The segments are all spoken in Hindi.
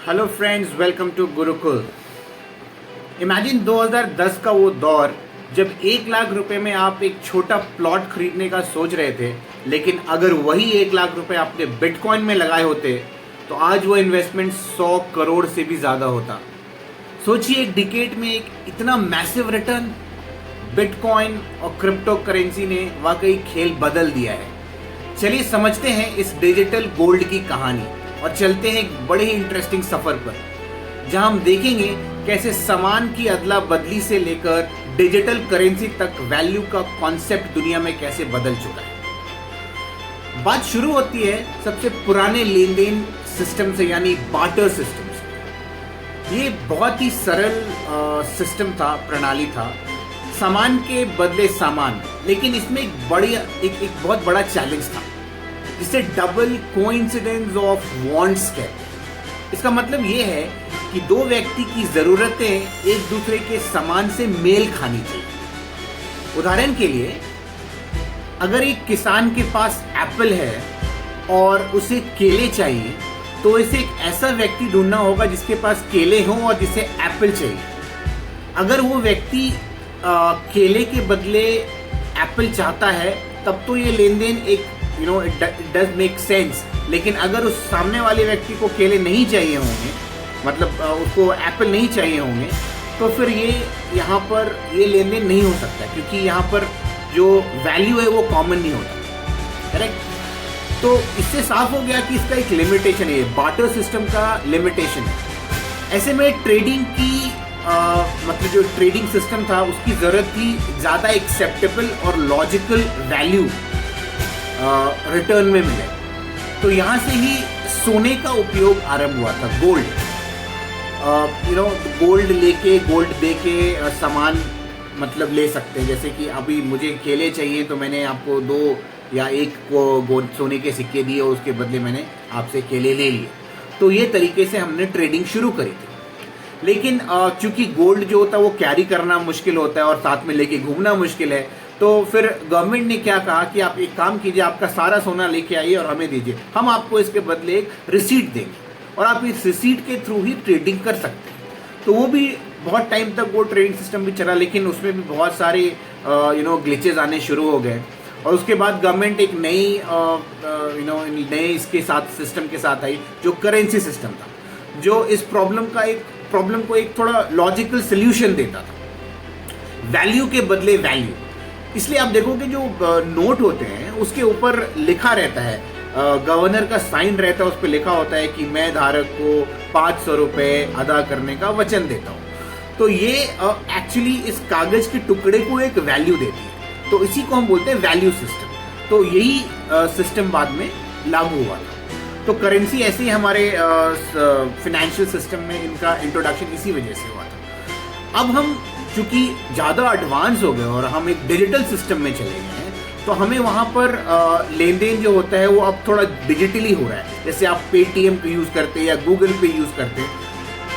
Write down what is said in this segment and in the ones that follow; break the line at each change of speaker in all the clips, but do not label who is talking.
Hello friends, welcome to Gurukul. Imagine 2010 का वो दौर जब 1 लाख रुपए में आप एक छोटा प्लॉट खरीदने का सोच रहे थे, लेकिन अगर वही 1 लाख रुपए आपने बिटकॉइन में लगाए होते तो आज वो इन्वेस्टमेंट 100 करोड़ से भी ज़्यादा होता। सोचिए, एक डिकेड में एक इतना मैसिव रिटर्न। बिटकॉइन और क्रिप्टो करेंसी ने वाकई खेल बदल दिया है। चलिए समझते हैं इस डिजिटल गोल्ड की कहानी और चलते हैं एक बड़े ही इंटरेस्टिंग सफर पर, जहां हम देखेंगे कैसे सामान की अदला बदली से लेकर डिजिटल करेंसी तक वैल्यू का कॉन्सेप्ट दुनिया में कैसे बदल चुका है। बात शुरू होती है सबसे पुराने लेन देन सिस्टम से, यानी बार्टर सिस्टम से। ये बहुत ही सरल सिस्टम था, प्रणाली था, सामान के बदले सामान। लेकिन इसमें एक बहुत बड़ा चैलेंज था, जिसे डबल कोइंसिडेंस ऑफ वांट्स कहते हैं। इसका मतलब ये है कि दो व्यक्ति की जरूरतें एक दूसरे के सामान से मेल खानी चाहिए। उदाहरण के लिए, अगर एक किसान के पास एप्पल है और उसे केले चाहिए, तो इसे एक ऐसा व्यक्ति ढूंढना होगा जिसके पास केले हों और जिसे एप्पल चाहिए। अगर वो व्यक्ति केले के बदले एप्पल चाहता है, तब तो ये लेन देन एक इट डज मेक सेंस। लेकिन अगर उस सामने वाले व्यक्ति को केले नहीं चाहिए होंगे, मतलब उसको एप्पल नहीं चाहिए होंगे, तो फिर यहाँ पर ये लेन देन नहीं हो सकता, क्योंकि यहाँ पर जो वैल्यू है वो कॉमन नहीं होता। करेक्ट? तो इससे साफ हो गया कि इसका एक लिमिटेशन है, बार्टर सिस्टम का लिमिटेशन है। ऐसे में ट्रेडिंग की मतलब जो ट्रेडिंग सिस्टम था, उसकी ज़रूरत थी ज़्यादा एक्सेप्टेबल और लॉजिकल वैल्यू रिटर्न में मिले। तो यहाँ से ही सोने का उपयोग आरंभ हुआ था। गोल्ड गोल्ड दे के सामान मतलब ले सकते हैं। जैसे कि अभी मुझे केले चाहिए, तो मैंने आपको 2 या 1 को सोने के सिक्के दिए और उसके बदले मैंने आपसे केले ले लिए। तो ये तरीके से हमने ट्रेडिंग शुरू करी थी। लेकिन चूंकि गोल्ड जो होता है वो कैरी करना मुश्किल होता है और साथ में लेके घूमना मुश्किल है, तो फिर गवर्नमेंट ने क्या कहा कि आप एक काम कीजिए, आपका सारा सोना लेके आइए और हमें दीजिए, हम आपको इसके बदले एक रिसीट देंगे और आप इस रिसीट के थ्रू ही ट्रेडिंग कर सकते हैं। तो वो भी बहुत टाइम तक वो ट्रेडिंग सिस्टम भी चला, लेकिन उसमें भी बहुत सारे ग्लिचेस आने शुरू हो गए। और उसके बाद गवर्नमेंट एक नए इसके साथ सिस्टम के साथ आई, जो करेंसी सिस्टम था, जो इस प्रॉब्लम को एक थोड़ा लॉजिकल सोल्यूशन देता था, वैल्यू के बदले वैल्यू। इसलिए आप देखोगे जो नोट होते हैं उसके ऊपर लिखा रहता है, गवर्नर का साइन रहता है, उस पर लिखा होता है कि मैं धारक को 500 रुपये अदा करने का वचन देता हूँ। तो ये एक्चुअली इस कागज के टुकड़े को एक वैल्यू देती है। तो इसी को हम बोलते हैं वैल्यू सिस्टम। तो यही सिस्टम बाद में लागू हुआ था। तो करेंसी ऐसे ही हमारे फिनेंशियल सिस्टम में इनका इंट्रोडक्शन इसी वजह से हुआ था। अब हम चूंकि ज़्यादा एडवांस हो गए और हम एक डिजिटल सिस्टम में चले गए हैं, तो हमें वहाँ पर लेन देन जो होता है वो अब थोड़ा डिजिटली हो रहा है। जैसे आप पेटीएम पे यूज़ करते हैं या गूगल पे यूज़ करते हैं,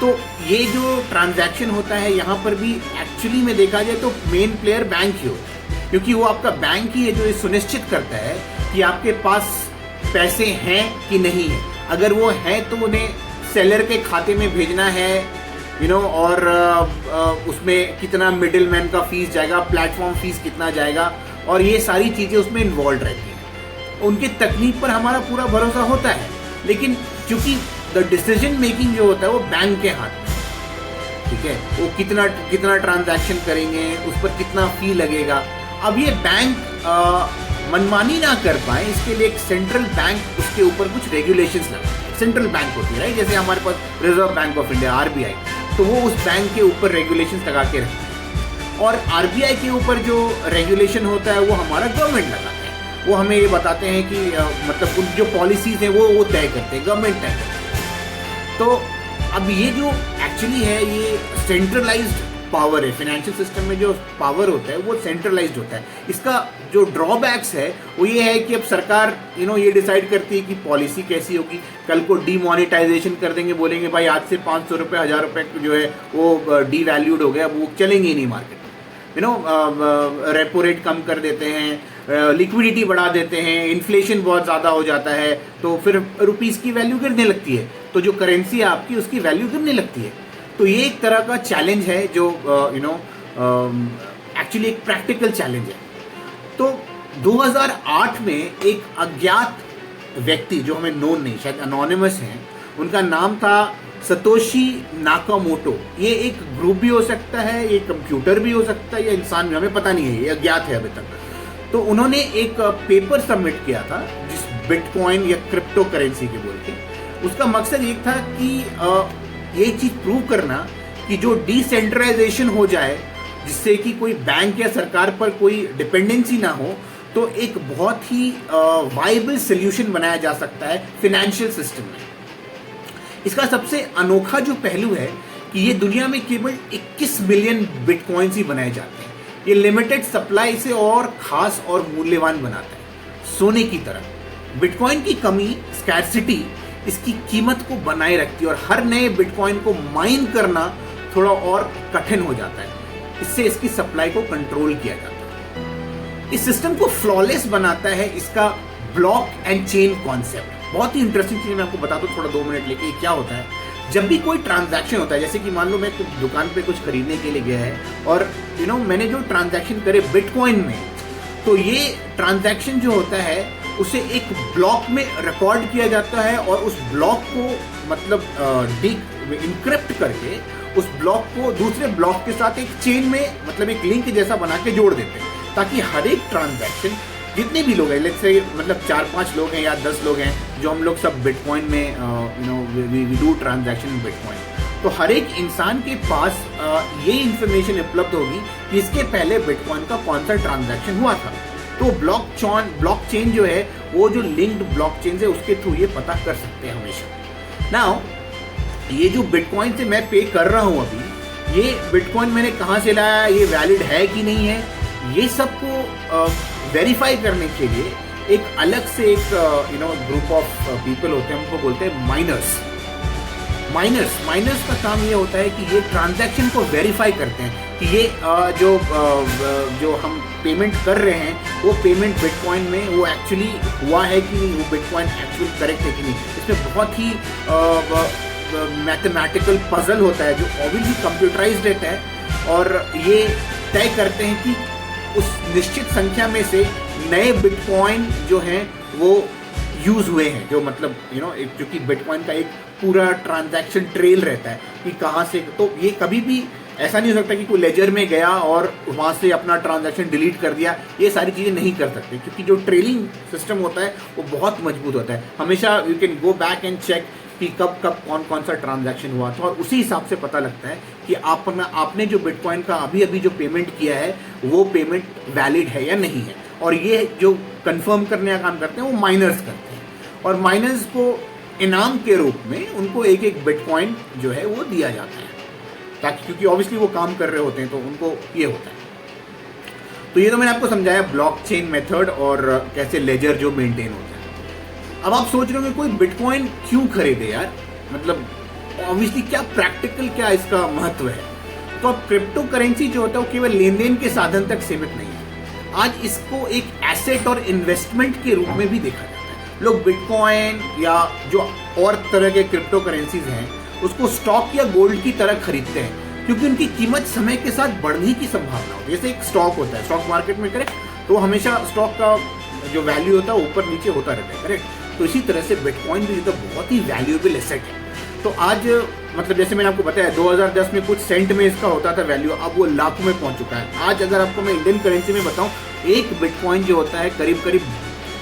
तो ये जो ट्रांजैक्शन होता है यहाँ पर भी एक्चुअली में देखा जाए तो मेन प्लेयर बैंक ही होता है, क्योंकि वो आपका बैंक ही है जो ये सुनिश्चित करता है कि आपके पास पैसे हैं कि नहीं है। अगर वो हैं तो उन्हें सेलर के खाते में भेजना है, और उसमें कितना मिडिल मैन का फीस जाएगा, प्लेटफॉर्म फीस कितना जाएगा, और ये सारी चीज़ें उसमें इन्वॉल्व रहती हैं। उनकी तकनीक पर हमारा पूरा भरोसा होता है, लेकिन चूंकि द डिसीजन मेकिंग जो होता है वो बैंक के हाथ में, ठीक है। वो कितना ट्रांजैक्शन करेंगे, उस पर कितना फी लगेगा। अब ये बैंक मनमानी ना कर पाए, इसके लिए एक सेंट्रल बैंक उसके ऊपर कुछ रेगुलेशंस लगाए। सेंट्रल बैंक होती है, राइट? जैसे हमारे पास Reserve Bank of India, RBI, तो वो उस बैंक के ऊपर रेगुलेशंस लगा के रखते हैं। और आरबीआई के ऊपर जो रेगुलेशन होता है वो हमारा गवर्नमेंट लगाता है। वो हमें ये बताते हैं कि मतलब उन जो पॉलिसीज हैं वो तय करते हैं, गवर्नमेंट तय करते हैं। तो अब ये जो एक्चुअली है, ये सेंट्रलाइज्ड पावर है। फाइनेंशियल सिस्टम में जो पावर होता है वो सेंट्रलाइज्ड होता है। इसका जो ड्रॉबैक्स है वो ये है कि अब सरकार ये डिसाइड करती है कि पॉलिसी कैसी होगी। कल को डीमोनेटाइजेशन कर देंगे, बोलेंगे भाई आज से 500 रुपये 1000 रुपये जो है वो डीवैल्यूड हो गया, वो चलेंगे ही नहीं मार्केट में। रेपो रेट कम कर देते हैं, लिक्विडिटी बढ़ा देते हैं, इन्फ्लेशन बहुत ज़्यादा हो जाता है, तो फिर रुपीज़ की वैल्यू गिरने लगती है, तो जो करेंसी है आपकी उसकी वैल्यू गिरने लगती है। तो ये एक तरह का चैलेंज है जो एक्चुअली एक प्रैक्टिकल चैलेंज है। तो 2008 में एक अज्ञात व्यक्ति जो हमें नोन नहीं, शायद अनोनिमस हैं, उनका नाम था सतोशी नाकामोटो। ये एक ग्रुप भी हो सकता है, ये कंप्यूटर भी हो सकता है, या इंसान भी, हमें पता नहीं है, ये अज्ञात है अभी तक। तो उन्होंने एक पेपर सबमिट किया था जिस बिटकॉइन या क्रिप्टो करेंसी के बोल के, उसका मकसद एक था कि ये चीज़ प्रूव करना कि जो डिसेंट्रलाइजेशन हो जाए, जिससे कि कोई बैंक या सरकार पर कोई डिपेंडेंसी ना हो, तो एक बहुत ही वाइबल सोल्यूशन बनाया जा सकता है फिनेंशियल सिस्टम में। इसका सबसे अनोखा जो पहलू है कि ये दुनिया में केवल 21 मिलियन बिटकॉइंस ही बनाए जाते हैं। ये लिमिटेड सप्लाई से और खास और मूल्यवान बनाता है, सोने की तरह। बिटकॉइन की कमी, स्कैर्सिटी, इसकी कीमत को बनाए रखती है और हर नए बिटकॉइन को माइन करना थोड़ा और कठिन हो जाता है। इससे इसकी सप्लाई को कंट्रोल किया जाता है। इस सिस्टम को फ्लॉलेस बनाता है इसका ब्लॉक एंड चेन कॉन्सेप्ट। बहुत ही इंटरेस्टिंग चीज मैं आपको बता दूं थोड़ा 2 मिनट लेके। क्या होता है, जब भी कोई ट्रांजैक्शन होता है, जैसे कि मान लो मैं दुकान पे कुछ खरीदने के लिए गया है और मैंने जो ट्रांजैक्शन करे बिटकॉइन में, तो ये ट्रांजैक्शन जो होता है उसे एक ब्लॉक में रिकॉर्ड किया जाता है और उस ब्लॉक को मतलब इनक्रिप्ट करके उस ब्लॉक को दूसरे ब्लॉक के साथ एक चेन में मतलब एक लिंक जैसा बना के जोड़ देते हैं, ताकि हर एक ट्रांजैक्शन, जितने भी लोग हैं, लेट्स से मतलब 4-5 लोग हैं या 10 लोग हैं जो हम लोग सब बिटकॉइन में we do transaction in bitcoin, तो हर एक इंसान के पास ये इंफॉर्मेशन उपलब्ध होगी कि इसके पहले बिटकॉइन का कौन सा ट्रांजैक्शन हुआ था। तो ब्लॉकचेन जो है वो जो लिंक्ड ब्लॉकचेन है उसके थ्रू ये पता कर सकते हैं हमेशा। नाउ ये जो बिटकॉइन से मैं पे कर रहा हूँ अभी, ये बिटकॉइन मैंने कहाँ से लाया, ये वैलिड है कि नहीं है, ये सबको वेरीफाई करने के लिए एक अलग से एक ग्रुप ऑफ पीपल होते हैं, हमको बोलते हैं माइनर्स का काम ये होता है कि ये ट्रांजैक्शन को वेरीफाई करते हैं कि ये जो हम पेमेंट कर रहे हैं वो पेमेंट बिटकॉइन में वो एक्चुअली हुआ है कि नहीं, वो बिटकॉइन एक्चुअली करेक्ट है कि नहीं। इसमें बहुत ही मैथमेटिकल पजल होता है जो ऑब्वियसली कंप्यूटराइज्ड रहता है और ये तय करते हैं कि उस निश्चित संख्या में से नए बिटकॉइन जो हैं वो यूज़ हुए हैं, जो मतलब जो कि बिटकॉइन का एक पूरा ट्रांजैक्शन ट्रेल रहता है कि कहाँ से। तो ये कभी भी ऐसा नहीं हो सकता कि कोई लेजर में गया और वहाँ से अपना ट्रांजैक्शन डिलीट कर दिया, ये सारी चीज़ें नहीं कर सकते, क्योंकि जो ट्रेलिंग सिस्टम होता है वो बहुत मजबूत होता है। हमेशा you can go back and check कि कब कौन सा ट्रांजैक्शन हुआ था और उसी हिसाब से पता लगता है कि आपने जो बिटकॉइन का अभी जो पेमेंट किया है वो पेमेंट वैलिड है या नहीं है। और ये जो कंफर्म करने का काम करते हैं वो माइनर्स करते हैं, और माइनर्स को इनाम के रूप में उनको एक बिटकॉइन जो है वो दिया जाता है, ताकि क्योंकि ऑब्वियसली वो काम कर रहे होते हैं तो उनको ये होता है। तो ये तो मैंने आपको समझाया ब्लॉकचेन मेथड और कैसे लेजर जो मेंटेन होता है। अब आप सोच रहे होंगे कोई बिटकॉइन क्यों खरीदे यार, मतलब ऑब्वियसली क्या प्रैक्टिकल क्या इसका महत्व है। तो अब क्रिप्टो करेंसी जो होता है वो केवल लेन देन के साधन तक सीमित नहीं है, आज इसको एक एसेट और इन्वेस्टमेंट के रूप में भी देखा जाता है। लोग बिटकॉइन या जो और तरह के क्रिप्टो करेंसीज हैं उसको स्टॉक या गोल्ड की तरह खरीदते हैं, क्योंकि उनकी कीमत समय के साथ बढ़ने की संभावना होती है। जैसे एक स्टॉक होता है, स्टॉक मार्केट में करेक्ट, तो हमेशा स्टॉक का जो वैल्यू होता है ऊपर नीचे होता रहता है, करेक्ट। तो इसी तरह से बिटकॉइन भी तो बहुत ही वैल्यूएबल एसेट है। तो आज मतलब जैसे मैंने आपको बताया 2010 में कुछ सेंट में इसका होता था वैल्यू, अब वो लाखों में पहुंच चुका है। आज अगर आपको मैं इंडियन करेंसी में बताऊं, एक बिटकॉइन जो होता है करीब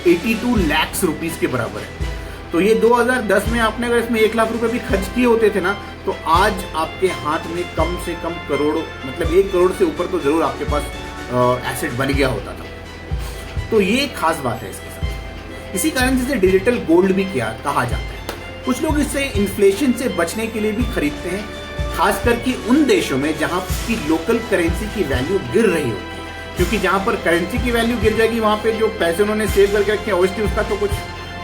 82 लाख रुपीस के बराबर है। तो ये 2010 में आपने अगर इसमें 1 लाख रुपए भी खर्च किए होते थे ना, तो आज आपके हाथ में कम से कम करोड़ों, मतलब 1 करोड़ से ऊपर तो जरूर आपके पास एसेट बन गया होता था। तो ये खास बात है इसके साथ। इसी कारण से डिजिटल गोल्ड भी कहा जाता है। कुछ लोग इससे इन्फ्लेशन से बचने के लिए भी खरीदते हैं, खास करके उन देशों में जहां की लोकल करेंसी की वैल्यू गिर रही होती है, क्योंकि जहां पर करेंसी की वैल्यू गिर जाएगी वहां पे जो पैसे उन्होंने सेव करके रखे ऑब्वियसली उसका तो कुछ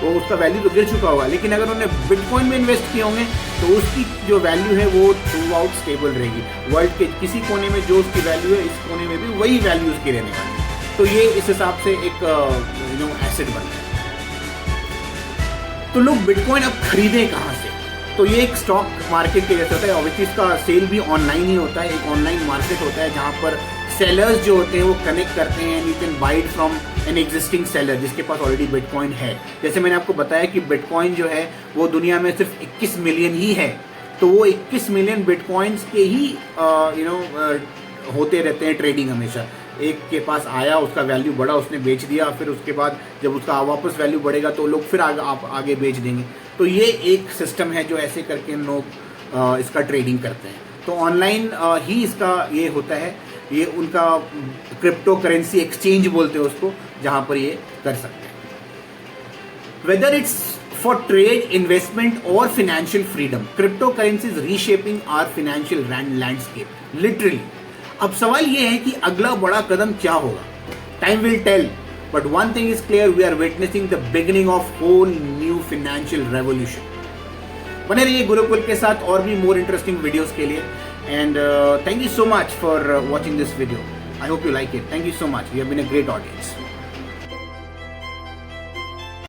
तो उसका वैल्यू तो गिर चुका होगा। लेकिन अगर उन्होंने बिटकॉइन में इन्वेस्ट किए होंगे तो उसकी जो वैल्यू है वो थ्रू आउट स्टेबल रहेगी। वर्ल्ड के किसी कोने में जो उसकी वैल्यू है, इस कोने में भी वही वैल्यू उसकी रहने वाली है। तो ये इस हिसाब से एक एसेट बन गया। तो लोग बिटकॉइन अब खरीदें कहाँ से? तो ये एक स्टॉक मार्केट के जैसे होता है। ऑब्वियसली इसका सेल भी ऑनलाइन ही होता है, एक ऑनलाइन मार्केट होता है जहाँ पर सेलर्स जो होते हैं वो कनेक्ट करते हैं and you can buy it from an existing seller जिसके पास ऑलरेडी बिटकॉइन है। जैसे मैंने आपको बताया कि बिटकॉइन जो है वो दुनिया में सिर्फ 21 मिलियन ही है, तो वो 21 मिलियन बिटकॉइंस के ही होते रहते हैं ट्रेडिंग हमेशा। एक के पास आया, उसका वैल्यू बढ़ा, उसने बेच दिया, फिर उसके बाद जब उसका वापस वैल्यू बढ़ेगा तो लोग फिर आगे बेच देंगे। तो ये एक सिस्टम है जो ऐसे करके लोग इसका ट्रेडिंग करते हैं। तो ऑनलाइन ही इसका ये होता है, ये उनका क्रिप्टो करेंसी एक्सचेंज बोलते हैं उसको, जहाँ पर ये कर सकते हैं। Whether it's for trade, investment और financial freedom, crypto currencies reshaping our financial landscape literally. अब सवाल ये है कि अगला बड़ा कदम क्या होगा? Time will tell, but one thing is clear, we are witnessing the beginning of whole new financial revolution. बने रहिए गुरुकुल के साथ और भी मोर इंटरेस्टिंग वीडियोस के लिए, and thank you so much for watching this video. I hope you like it. Thank you so much. You have been a great audience.